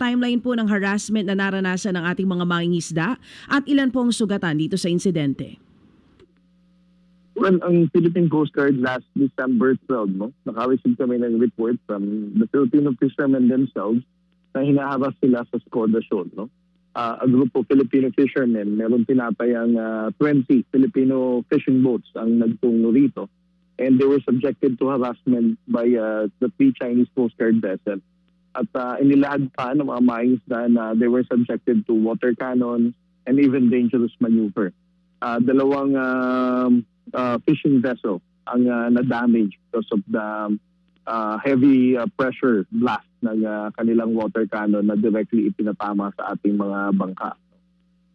timeline po ng harassment na naranasan ng ating mga mangingisda at ilan po ang sugatan dito sa insidente? Well, ang Philippine Coast Guard last December 12, no, naka-receive kami ng report from the Filipino fishermen themselves na hinaharap sila sa Skoda Shoal. No? A group of Filipino fishermen, meron tinatayang 20 Filipino fishing boats ang nagtungo rito. And they were subjected to harassment by the 3 Chinese Coast Guard vessels. At inilahad pa ng mga mangingisda na they were subjected to water cannon and even dangerous maneuver. Dalawang fishing vessel ang na-damage because of the heavy pressure blast ng kanilang water cannon na directly ipinatama sa ating mga bangka.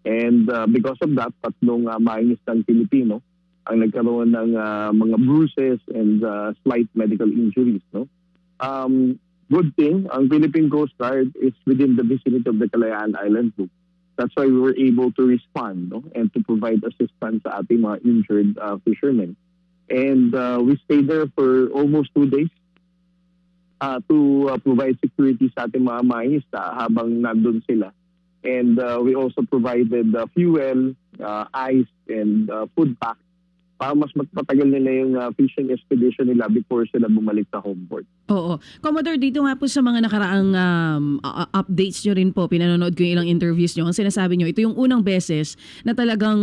And because of that, tatlong mangingisdang Pilipino ang nagkaroon ng mga bruises and slight medical injuries. No? Good thing, ang Philippine Coast Guard is within the vicinity of the Kalayaan Island Group. That's why we were able to respond, no? And to provide assistance sa ating mga injured fishermen. And we stayed there for almost 2 days to provide security sa ating mga mangingisda habang nandun sila. And we also provided fuel, ice, and food packs para mas matagal nila yung fishing expedition nila before sila bumalik sa homeport. Oo. Commodore, dito nga po sa mga nakaraang updates nyo rin po, pinanonood ko yung ilang interviews nyo, ang sinasabi nyo, ito yung unang beses na talagang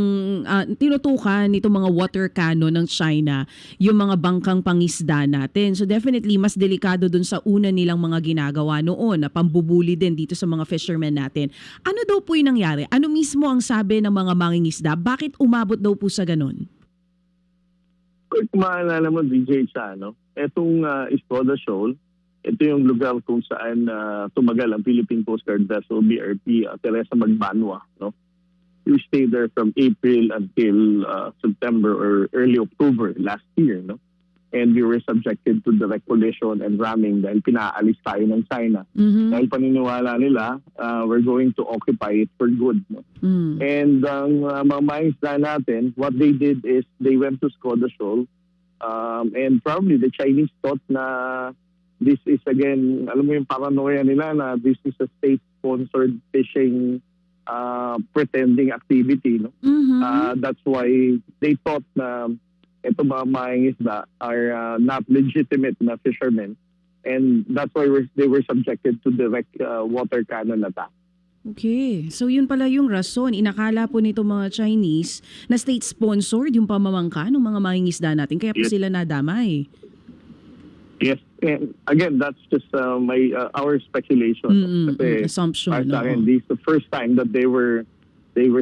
tinutukan nitong mga water cannon ng China yung mga bangkang pangisda natin. So definitely, mas delikado dun sa una nilang mga ginagawa noon na pambubuli din dito sa mga fishermen natin. Ano daw po yung nangyari? Ano mismo ang sabi ng mga mangingisda? Bakit umabot daw po sa ganun? Kung maalala mo, DJ Cha, no? Itong Skoda Shoal, ito yung lugar kung saan tumagal ang Philippine Coast Guard vessel BRP Teresa Magbanwa. No? We stayed there from April until September or early October last year. No? And we were subjected to direct collision and ramming dahil pinaalis tayo ng China. Dahil paniniwala nila, we're going to occupy it for good. No? And ang mga mangingisda natin, what they did is they went to Skoda Shoal and probably the Chinese thought na this is again, alam mo yung paranoia nila na this is a state-sponsored fishing pretending activity. No? That's why they thought na ito mga mangingisda are not legitimate na fishermen. And that's why they were subjected to direct water cannon attack. Okay. So yun pala yung rason. Inakala po nito mga Chinese na state-sponsored yung pamamangka ng mga mangingisda natin. Kaya po sila nadamay. Yes. And again, that's just our speculation. Kasi, assumption. Sa akin, this is the first time that they were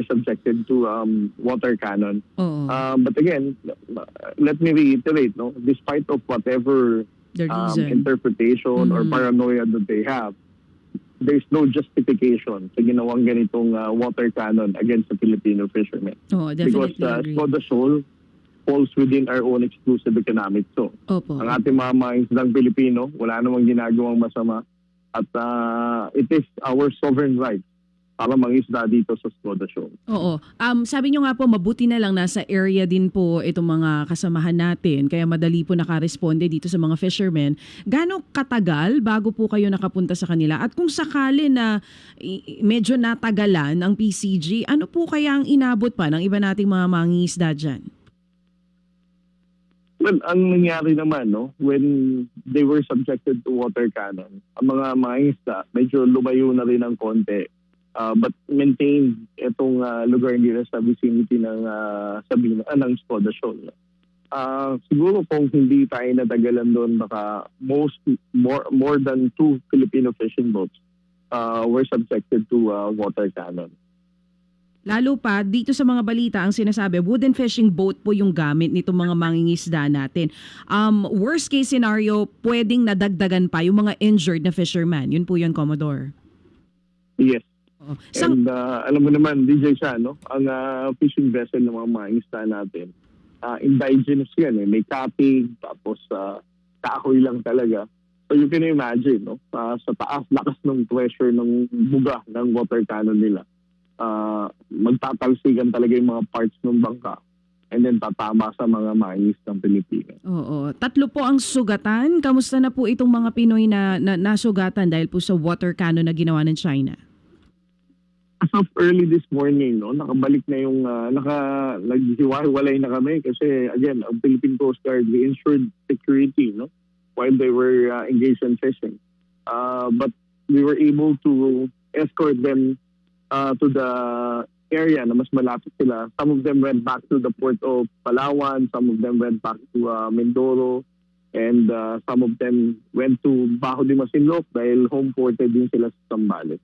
subjected to water cannon. But again, let me reiterate, no, despite of whatever interpretation or paranoia that they have, there's no justification sa ginawang ganitong water cannon against the Filipino fishermen. Definitely because Skoda Shoal falls within our own exclusive economic zone. Ang ating mga mangingisdang Pilipino, wala namang ginagawang masama at it is our sovereign right para mangisda dito sa Skoda Shoal. Oo. Sabi nyo nga po, mabuti na lang nasa area din po itong mga kasamahan natin, kaya madali po nakaresponde dito sa mga fishermen. Gaano katagal bago po kayo nakapunta sa kanila? At kung sakali na medyo natagalan ang PCG, ano po kaya ang inabot pa ng iba nating mga mangingisda dyan? Well, ang nangyari naman, no, when they were subjected to water cannon, ang mga mangingisda medyo lumayo na rin ng konti. But maintain itong lugar nila sa vicinity ng ng Skoda Shoal. Siguro kung hindi tayo natagalan doon, baka more than 2 Filipino fishing boats were subjected to water cannon. Lalo pa, dito sa mga balita, ang sinasabi, wooden fishing boat po yung gamit nitong mga mangingisda natin. Worst case scenario, pwedeng nadagdagan pa yung mga injured na fisherman. Yun po yun, Commodore. Yes. And alam mo naman, DJ Cha, no? Ang fishing vessel ng mga mangingisda natin, indigenous yan. May kapig, tapos kahoy lang talaga. So you can imagine, no? Sa taas, lakas ng pressure ng buga ng water cannon nila. Magtatalsikan talaga yung mga parts ng bangka. and then tatama sa mga mais ng Pilipinas. Oo. 3 po ang sugatan. Kamusta na po itong mga Pinoy na nasugatan dahil po sa water cannon na ginawa ng China? As of early this morning, no, nakabalik na yung naghiwa-hiwalay na kami kasi again, ang Philippine Coast Guard, we ensured security, no, while they were engaged in fishing. But we were able to escort them to the area na mas malapit sila. Some of them went back to the port of Palawan, some of them went back to Mindoro, and some of them went to Bajo de Masinloc dahil home ported din sila sa Zambales.